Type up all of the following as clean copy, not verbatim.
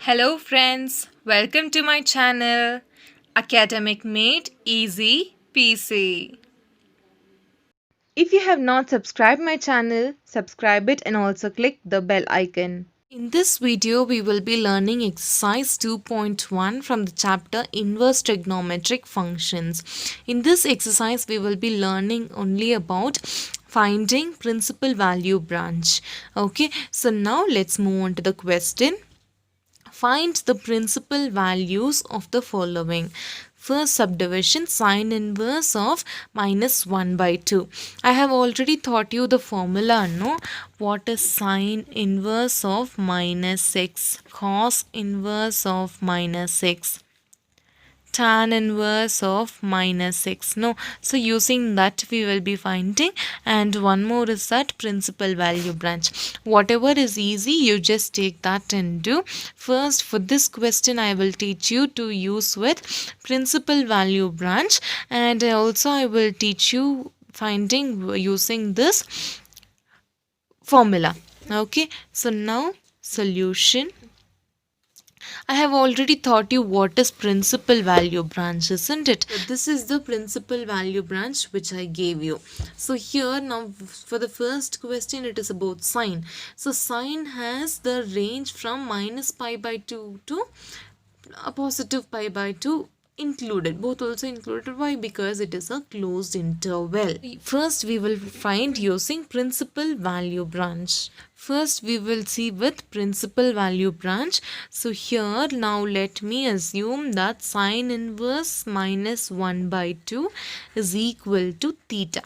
Hello friends, welcome to my channel Academic Made Easy PC. If you have not subscribed my channel, subscribe it and also click the bell icon. In this video, we will be learning exercise 2.1 from the chapter Inverse Trigonometric Functions. In this exercise, we will be learning only about finding principal value branch. Okay, so now let's move on to the question. Find the principal values of the following. First subdivision, sine inverse of minus 1 by 2. I have already taught you the formula, no? What is sine inverse of minus 6? Cos inverse of minus 6. Tan inverse of minus 6. No, so using that we will be finding, and one more is that principal value branch. Whatever is easy, you just take that and do. First, for this question I will teach you to use with principal value branch, and also I will teach you finding using this formula. Okay, so now solution. I have already taught you what is principal value branch, isn't it? So this is the principal value branch which I gave you. So here now for the first question it is about sine. So sine has the range from minus pi by 2 to a positive pi by 2 included, both also included. Why? Because it is a closed interval. First we will find using principal value branch. First we will see with principal value branch. So here now let me assume that sine inverse minus 1 by 2 is equal to theta.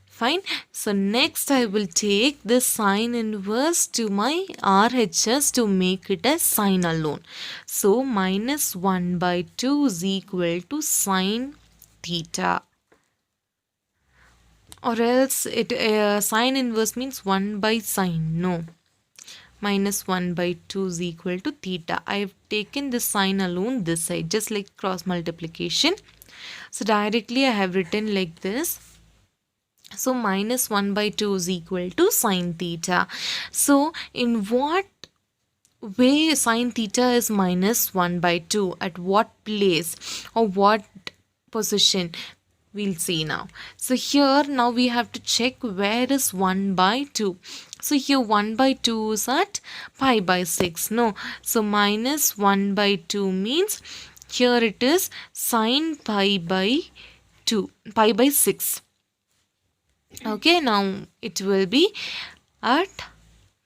Fine. So next I will take the sine inverse to my RHS to make it as sine alone. So minus 1 by 2 is equal to sine theta. Or else it sine inverse means 1 by sine. No. Minus 1 by 2 is equal to theta. I have taken the sine alone this side, just like cross multiplication. So directly I have written like this. So minus 1 by 2 is equal to sine theta. So in what way sine theta is minus 1 by 2? At what place or what position? We'll see now. So here now we have to check where is 1 by 2. So here 1 by 2 is at pi by 6. No. So minus 1 by 2 means here it is sine pi by 2. Pi by 6. Okay, now it will be at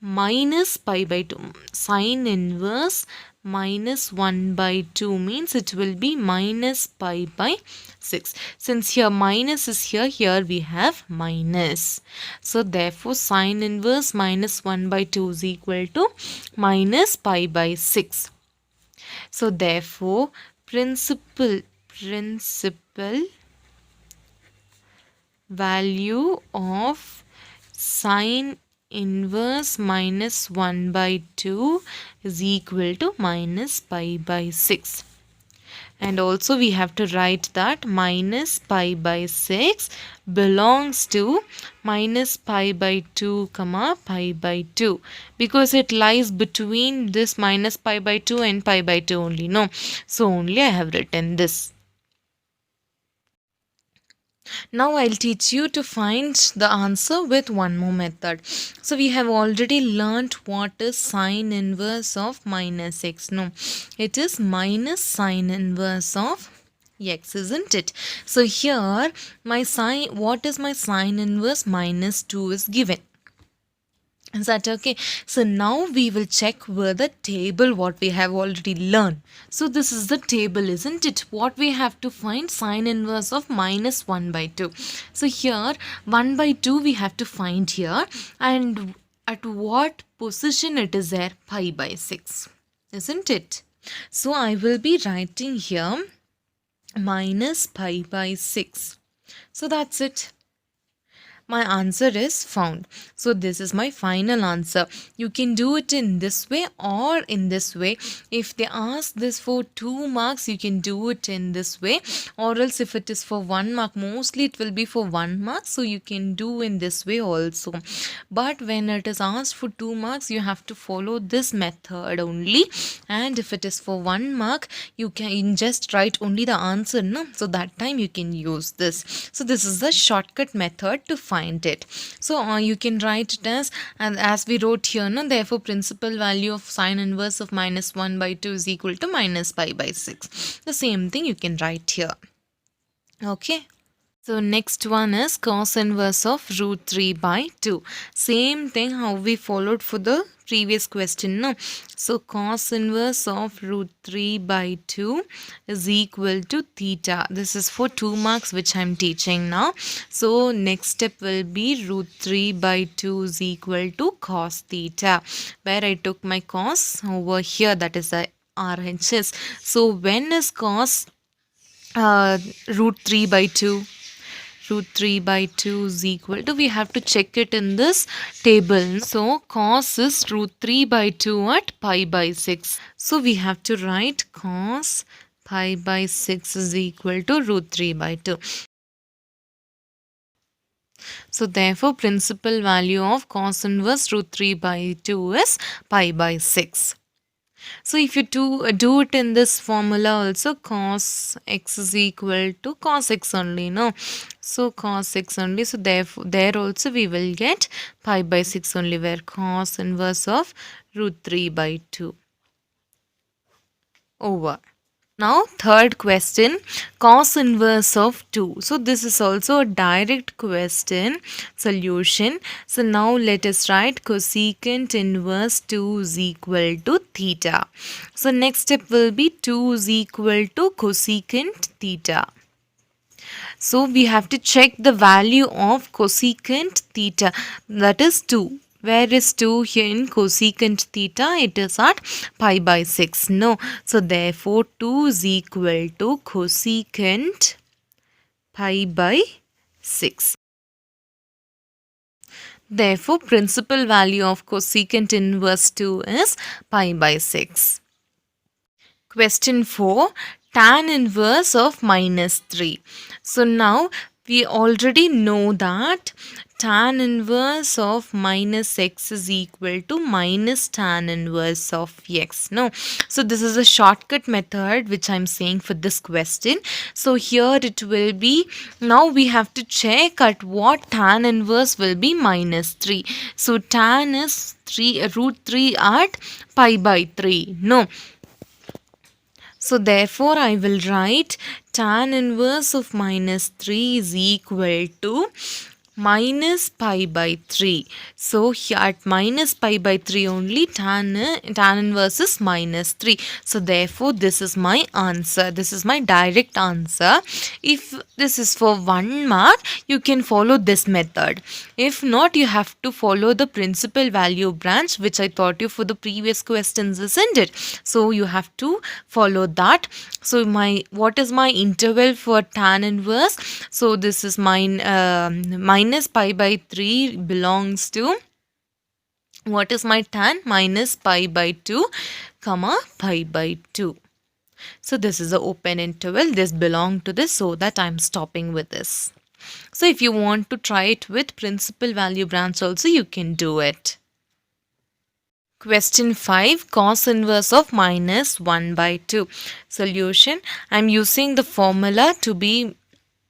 minus pi by 2. Sine inverse minus 1 by 2 means it will be minus pi by 6. Since here minus is here, here we have minus. So therefore sine inverse minus 1 by 2 is equal to minus pi by 6. So therefore principal value of sine inverse minus 1 by 2 is equal to minus pi by 6. And also we have to write that minus pi by 6 belongs to minus pi by 2 comma pi by 2, because it lies between this minus pi by 2 and pi by 2 only. No, so only I have written this. Now I'll teach you to find the answer with one more method. So we have already learnt what is sine inverse of minus x. No, it is minus sine inverse of x, isn't it? So here my sine, what is my sine inverse? Minus 2 is given. Is that okay? So now we will check with the table what we have already learned. So this is the table, isn't it? What we have to find? Sine inverse of minus 1 by 2. So here 1 by 2 we have to find here, and at what position it is there? Pi by 6, isn't it? So I will be writing here minus pi by 6. So that's it. My answer is found. So this is my final answer. You can do it in this way or in this way. If they ask this for 2 marks, you can do it in this way, or else if it is for 1 mark, mostly it will be for 1 mark, so you can do in this way also. But when it is asked for 2 marks, you have to follow this method only, and if it is for 1 mark, you can just write only the answer, no? So that time you can use this. So this is the shortcut method to find it. So you can write it as, and as we wrote here, no, therefore principal value of sine inverse of minus 1 by 2 is equal to minus pi by 6. The same thing you can write here. Okay. So next one is cos inverse of root 3 by 2. Same thing how we followed for the previous question, no? So cos inverse of root 3 by 2 is equal to theta. This is for 2 marks which I am teaching now. So next step will be root 3 by 2 is equal to cos theta, where I took my cos over here, that is the RHS. So when is cos root 3 by 2? Root 3 by 2 is equal to, we have to check it in this table. So cos is root 3 by 2 at pi by 6. So we have to write cos pi by 6 is equal to root 3 by 2. So therefore principal value of cos inverse root 3 by 2 is pi by 6. So if you do it in this formula also, cos x is equal to cos x only, no? So cos x only, so therefore there also we will get pi by 6 only, where cos inverse of root 3 by 2 over. Now third question, cos inverse of 2. So this is also a direct question solution. So now let us write cosecant inverse 2 is equal to theta. So next step will be 2 is equal to cosecant theta. So we have to check the value of cosecant theta, that is 2. Where is 2 here in cosecant theta? It is at pi by 6. No. So therefore 2 is equal to cosecant pi by 6. Therefore principal value of cosecant inverse 2 is pi by 6. Question 4, tan inverse of minus 3. So now we already know that tan inverse of minus x is equal to minus tan inverse of x. No. So this is a shortcut method which I am saying for this question. So here it will be, now we have to check at what tan inverse will be minus 3. So tan is root 3 at pi by 3. No. So therefore I will write tan inverse of minus 3 is equal to minus pi by 3. So here at minus pi by 3 only tan inverse is minus 3. So therefore this is my answer. This is my direct answer. If this is for 1 mark, you can follow this method. If not, you have to follow the principal value branch which I taught you for the previous questions, isn't it? So you have to follow that. So what is my interval for tan inverse? So this is minus pi by 3 belongs to, what is my tan? Minus pi by 2 comma pi by 2. So this is the open interval. This belongs to this, so that I am stopping with this. So if you want to try it with principal value branch also, you can do it. Question 5, cos inverse of minus 1 by 2. Solution, I am using the formula to be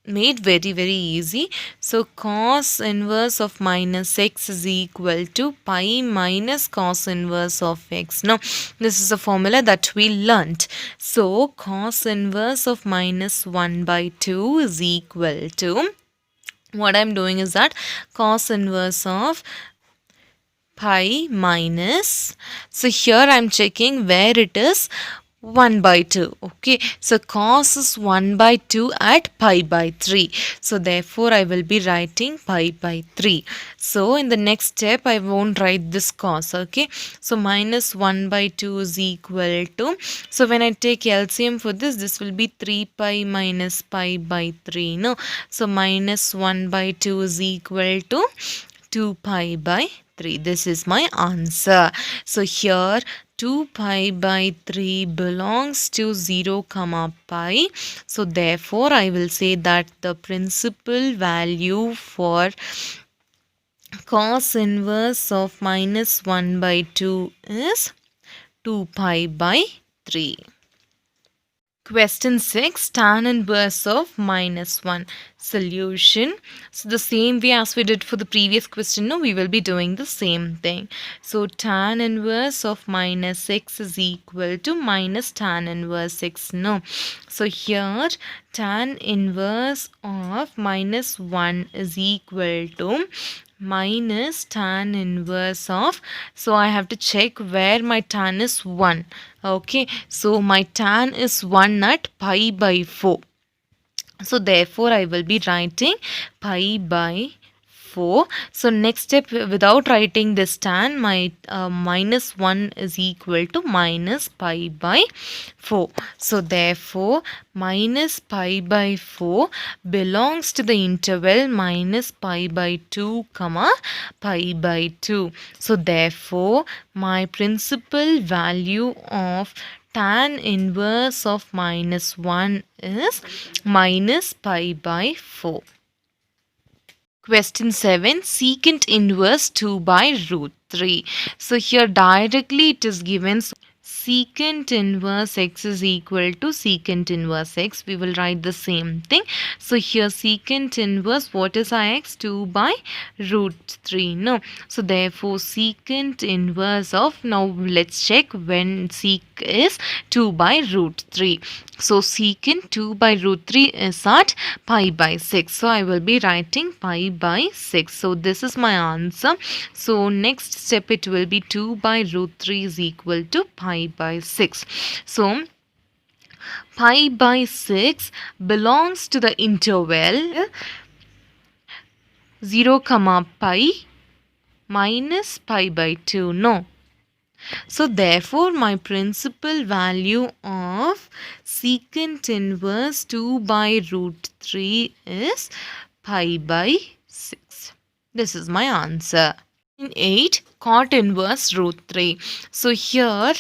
made very easy. So cos inverse of minus x is equal to pi minus cos inverse of x. Now this is a formula that we learnt. So cos inverse of minus 1 by 2 is equal to, what I am doing is that cos inverse of pi minus, so here I am checking where it is 1 by 2. Okay, so cos is 1 by 2 at pi by 3. So therefore I will be writing pi by 3. So in the next step I won't write this cos. Okay, so minus 1 by 2 is equal to, so when I take LCM for this will be 3 pi minus pi by 3. No, so minus 1 by 2 is equal to 2 pi by 3. This is my answer. So here 2 pi by 3 belongs to 0 comma pi. So therefore I will say that the principal value for cos inverse of minus 1 by 2 is 2 pi by 3. Question 6, tan inverse of minus 1. Solution. So the same way as we did for the previous question, no, we will be doing the same thing. So tan inverse of minus x is equal to minus tan inverse x. No. So here tan inverse of minus 1 is equal to minus tan inverse of, so I have to check where my tan is 1. Okay, so my tan is 1 at pi by 4. So therefore I will be writing pi by 4. So next step, without writing this tan, my minus 1 is equal to minus pi by 4. So therefore minus pi by 4 belongs to the interval minus pi by 2 comma pi by 2. So therefore my principal value of tan inverse of minus 1 is minus pi by 4. Question 7, secant inverse 2 by root 3. So here directly it is given, secant inverse x is equal to secant inverse x. We will write the same thing. So here secant inverse, what is our x? 2 by root 3. No. So therefore secant inverse of, now let's check when sec is 2 by root 3. So secant 2 by root 3 is at pi by 6. So I will be writing pi by 6. So this is my answer. So next step it will be 2 by root 3 is equal to pi by 6. So pi by 6 belongs to the interval 0 comma pi minus pi by 2. No. So therefore my principal value of secant inverse 2 by root 3 is pi by 6. This is my answer. In 8, cot inverse root 3. So here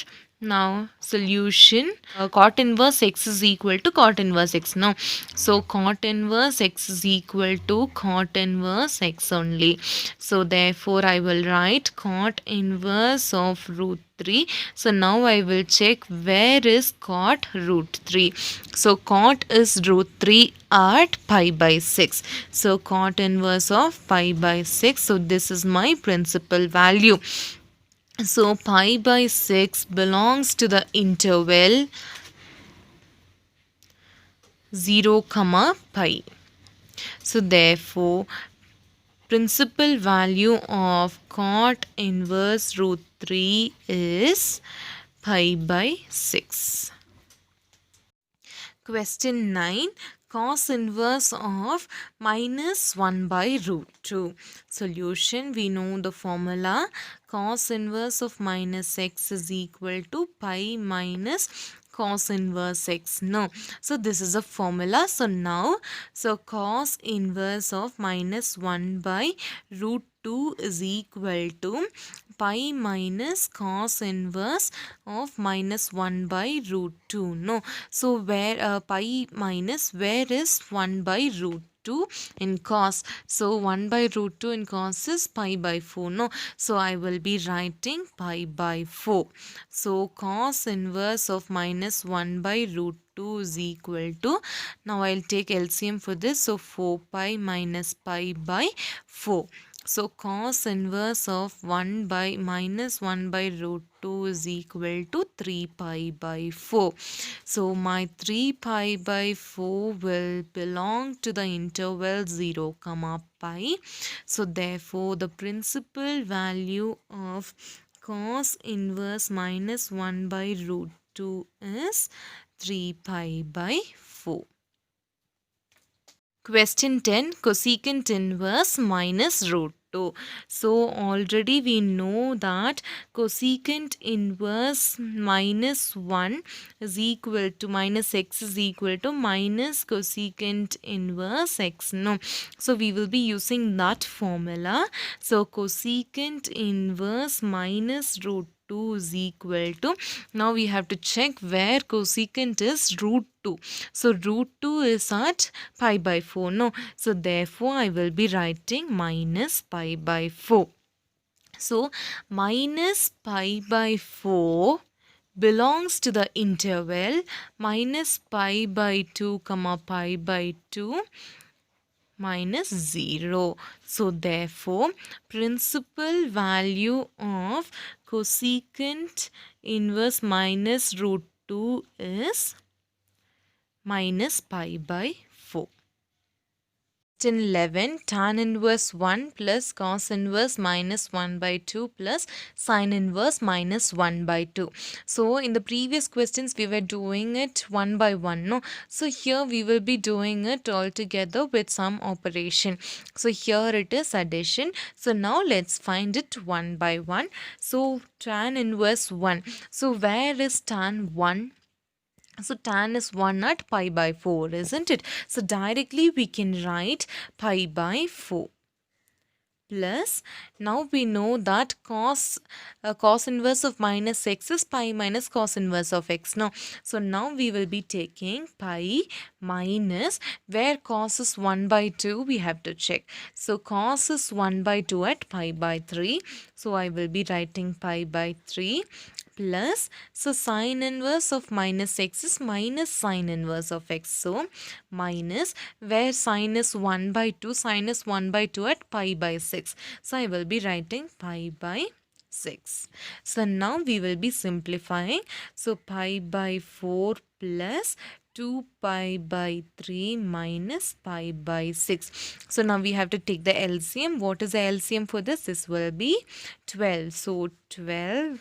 now solution, cot inverse x is equal to cot inverse x. Now so cot inverse x is equal to cot inverse x only. So therefore I will write cot inverse of root 3. So now I will check where is cot root 3. So cot is root 3 at pi by 6. So cot inverse of pi by 6. So this is my principal value. So pi by 6 belongs to the interval 0 comma pi. So therefore principal value of cot inverse root 3 is pi by 6. Question 9, cos inverse of minus 1 by root 2. Solution, we know the formula, cos inverse of minus x is equal to pi minus cos inverse x. No. So this is a formula. So now, so cos inverse of minus 1 by root 2 is equal to pi minus cos inverse of minus 1 by root 2. No. So where pi minus, where is 1 by root 2 in cos? So 1 by root 2 in cos is pi by 4. No. So I will be writing pi by 4. So cos inverse of minus 1 by root 2 is equal to, now I'll take LCM for this. So 4 pi minus pi by 4. So cos inverse of 1 by minus 1 by root 2 is equal to 3 pi by 4. So my 3 pi by 4 will belong to the interval 0 comma pi. So therefore the principal value of cos inverse minus 1 by root 2 is 3 pi by 4. Question 10, cosecant inverse minus root 2. So already we know that cosecant inverse minus 1 is equal to minus x is equal to minus cosecant inverse x. No. So we will be using that formula. So cosecant inverse minus root 2 is equal to, now we have to check where cosecant is root 2. So root 2 is at pi by 4. No. So therefore I will be writing minus pi by 4. So minus pi by 4 belongs to the interval minus pi by 2 comma pi by 2 minus 0. So therefore principal value of cosecant inverse minus root 2 is minus pi by 4. Question 11, tan inverse 1 plus cos inverse minus 1 by 2 plus sin inverse minus 1 by 2. So in the previous questions we were doing it one by one. No? So here we will be doing it all together with some operation. So here it is addition. So now let's find it one by one. So tan inverse 1. So where is tan 1? So tan is 1 at pi by 4, isn't it? So directly we can write pi by 4 plus, now we know that cos inverse of minus x is pi minus cos inverse of x. No. So now we will be taking pi minus, where cos is 1 by 2 we have to check. So cos is 1 by 2 at pi by 3. So I will be writing pi by 3 plus, so sin inverse of minus x is minus sin inverse of x. So minus, where sin is 1 by 2, sin is 1 by 2 at pi by 6. So I will be writing pi by 6. So now we will be simplifying. So pi by 4 plus 2 pi by 3 minus pi by 6. So now we have to take the LCM. What is the LCM for this? This will be 12. So 12.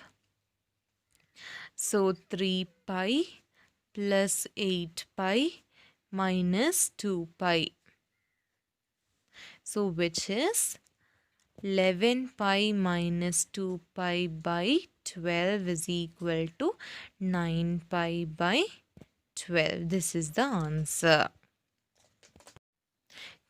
So 3 pi plus 8 pi minus 2 pi. So which is 11 pi minus 2 pi by 12 is equal to 9 pi by 12. This is the answer.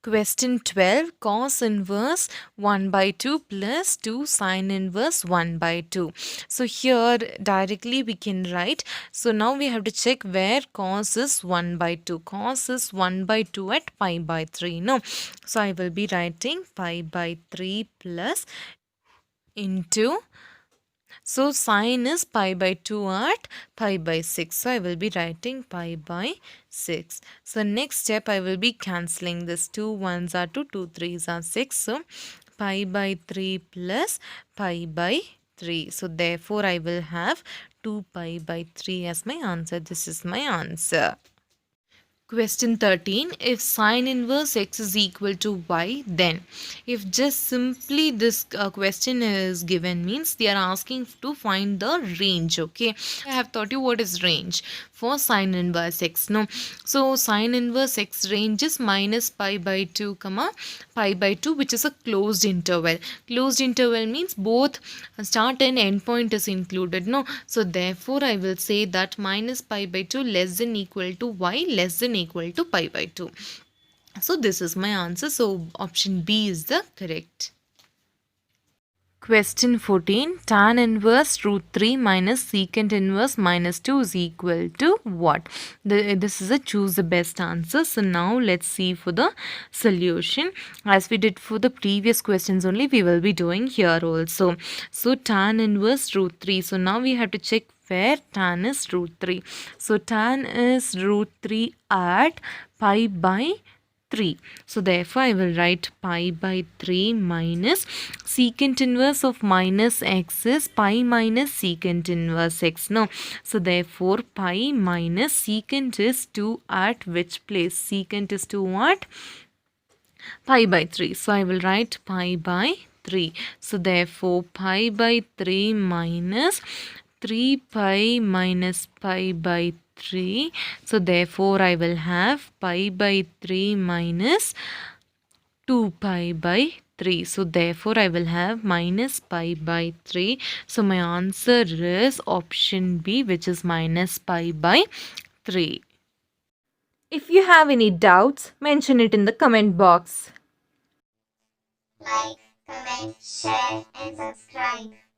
Question 12, cos inverse 1 by 2 plus 2 sin inverse 1 by 2. So here directly we can write. So now we have to check where cos is 1 by 2. Cos is 1 by 2 at pi by 3. No. So I will be writing pi by 3 plus into, so sin is pi by 2 at pi by 6. So I will be writing pi by 6. So next step I will be cancelling this. 2 1s are 2, 2 3s are 6. So pi by 3 plus pi by 3. So therefore I will have 2 pi by 3 as my answer. This is my answer. Question 13, if sin inverse x is equal to y, then if just simply this question is given, means they are asking to find the range. Okay, I have taught you what is range for sin inverse x. No, so sin inverse x range is minus pi by 2 comma pi by 2, which is a closed interval. Closed interval means both start and end point is included. No, so therefore I will say that minus pi by 2 less than equal to y less than equal to pi by 2. So this is my answer. So option B is the correct. Question 14, tan inverse root 3 minus secant inverse minus 2 is equal to what? This is a choose the best answer. So now let's see for the solution. As we did for the previous questions only, we will be doing here also. So tan inverse root 3. So now we have to check where tan is root 3. So tan is root 3 at pi by 3. So therefore I will write pi by 3 minus secant inverse of minus x is pi minus secant inverse x. No. So therefore pi minus secant is 2 at which place? Secant is 2 at pi by 3. So I will write pi by 3. So therefore pi by 3 minus 3 pi minus pi by 3. So therefore I will have pi by 3 minus 2 pi by 3. So therefore I will have minus pi by 3. So my answer is option B, which is minus pi by 3. If you have any doubts, mention it in the comment box. Like, comment, share and subscribe.